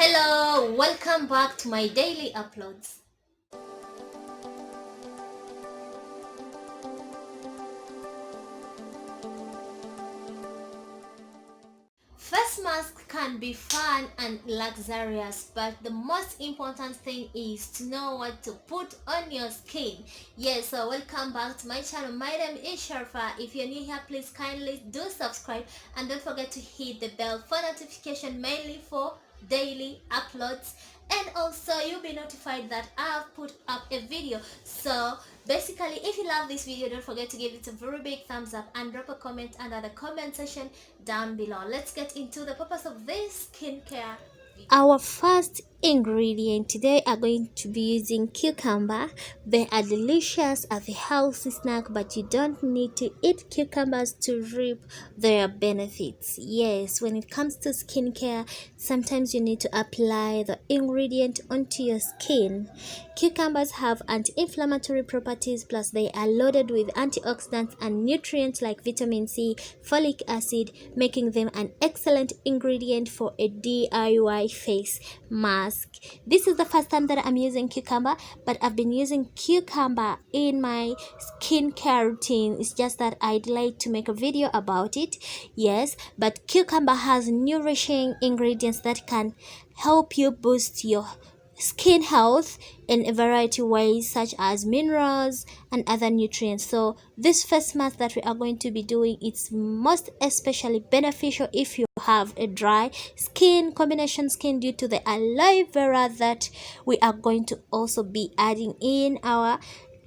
Hello, welcome back to my daily uploads. Face mask can be fun and luxurious, but the most important thing is to know what to put on your skin. Yes, so welcome back to my channel. My name is Sharfa. If you're new here, please kindly do subscribe and don't forget to hit the bell for notification, mainly for daily uploads, and also you'll be notified that I've put up a video. So basically, if you love this video, don't forget to give it a very big thumbs up and drop a comment under the comment section down below. Let's get into the purpose of this skincare. Our first ingredient today are going to be using cucumber. They are delicious as a healthy snack, but you don't need to eat cucumbers to reap their benefits. Yes, when it comes to skincare, sometimes you need to apply the ingredient onto your skin. Cucumbers have anti-inflammatory properties, plus they are loaded with antioxidants and nutrients like vitamin C, folic acid, making them an excellent ingredient for a DIY face mask. This is the first time that I'm using cucumber, but I've been using cucumber in my skincare routine. It's just that I'd like to make a video about it. Yes, but cucumber has nourishing ingredients that can help you boost your skin health in a variety of ways, such as minerals and other nutrients. So this face mask that we are going to be doing, it's most especially beneficial if you have a dry skin, combination skin, due to the aloe vera that we are going to also be adding in our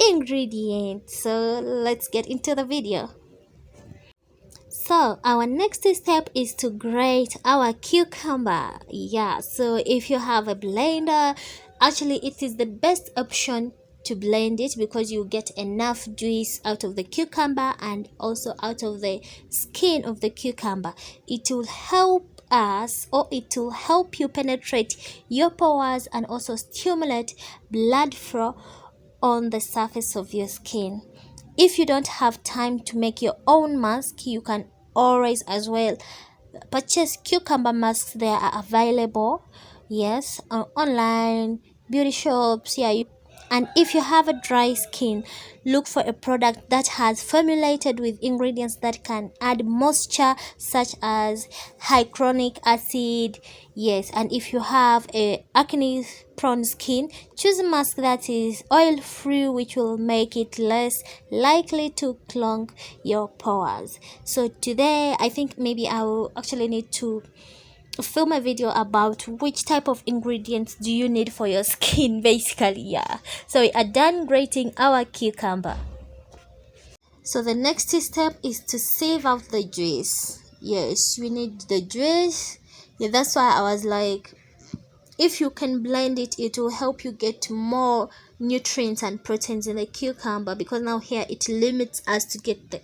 ingredients. So let's get into the video. So our next step is to grate our cucumber. Yeah, so if you have a blender, actually it is the best option to blend it because you get enough juice out of the cucumber and also out of the skin of the cucumber. It will help us, or it will help you penetrate your pores and also stimulate blood flow on the surface of your skin. If you don't have time to make your own mask, you can always as well purchase cucumber masks. They are available, yes, online beauty shops. Yeah, and if you have a dry skin, look for a product that has formulated with ingredients that can add moisture, such as hyaluronic acid. Yes, and if you have a acne prone skin, choose a mask that is oil free, which will make it less likely to clog your pores. So today I think maybe I will actually need to film a video about which type of ingredients do you need for your skin. Basically, yeah, so we are done grating our cucumber. So the next step is to sieve out the juice. Yes, we need the juice. Yeah, that's why I was like, if you can blend it, it will help you get more nutrients and proteins in the cucumber, because now here it limits us to get the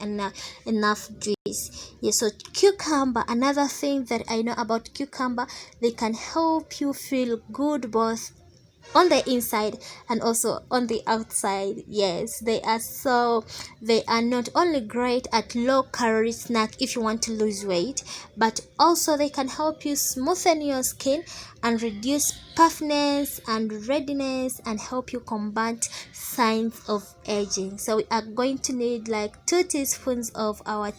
enough juice. Yeah, so cucumber, another thing that I know about cucumber, they can help you feel good both on the inside and also on the outside. Yes, they are not only great at low calorie snack if you want to lose weight, but also they can help you smoothen your skin and reduce puffiness and redness and help you combat signs of aging. So we are going to need like 2 teaspoons of our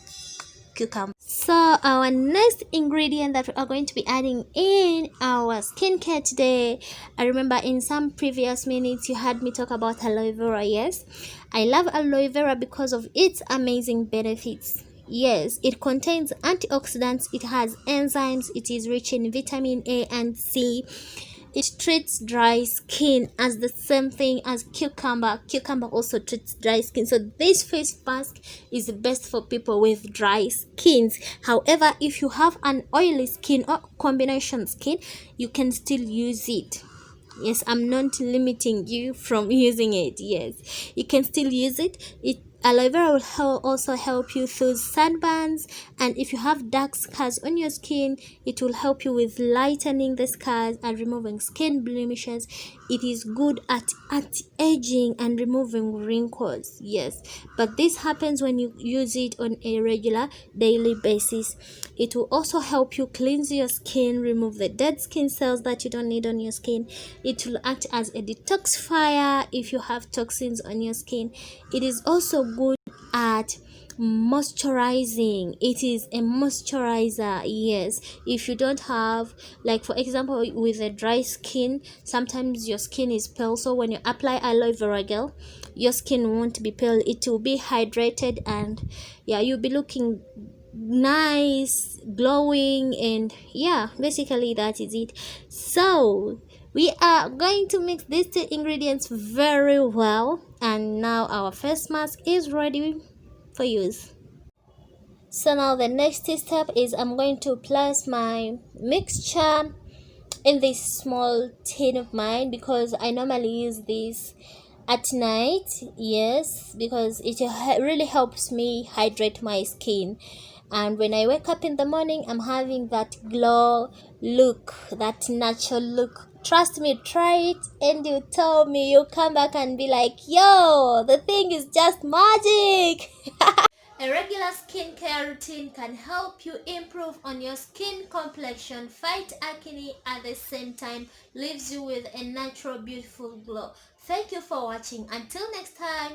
cucumber. So our next ingredient that we are going to be adding in our skincare today, I remember in some previous minutes you heard me talk about aloe vera. Yes, I love aloe vera because of its amazing benefits. Yes, it contains antioxidants, it has enzymes, it is rich in vitamin A and C. It treats dry skin as the same thing as cucumber. Cucumber also treats dry skin. So this face mask is the best for people with dry skins. However, if you have an oily skin or combination skin, you can still use it. Yes, I'm not limiting you from using it. Yes, you can still use it. Aloe vera will also help you through sunburns, and if you have dark scars on your skin, it will help you with lightening the scars and removing skin blemishes. It is good at anti-aging and removing wrinkles. Yes, but this happens when you use it on a regular daily basis. It will also help you cleanse your skin, remove the dead skin cells that you don't need on your skin. It will act as a detoxifier if you have toxins on your skin. It is also good at moisturizing. It is a moisturizer. Yes, if you don't have, like for example, with a dry skin, sometimes your skin is pale, so when you apply aloe vera gel, your skin won't be pale, it will be hydrated, and yeah, you'll be looking nice, glowing, and yeah, basically that is it. So we are going to mix these two ingredients very well, and now our face mask is ready for use. So now the next step is I'm going to place my mixture in this small tin of mine, because I normally use this at night. Yes, because it really helps me hydrate my skin, and when I wake up in the morning, I'm having that glow look, that natural look. Trust me, try it and you tell me, you'll come back and be like, yo, the thing is just magic. A regular skincare routine can help you improve on your skin complexion, fight acne, at the same time leaves you with a natural beautiful glow. Thank you for watching. Until next time,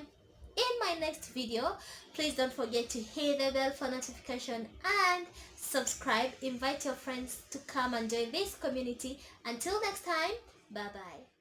in my next video, please don't forget to hit the bell for notification and subscribe. Invite your friends to come and join this community. Until next time, bye bye.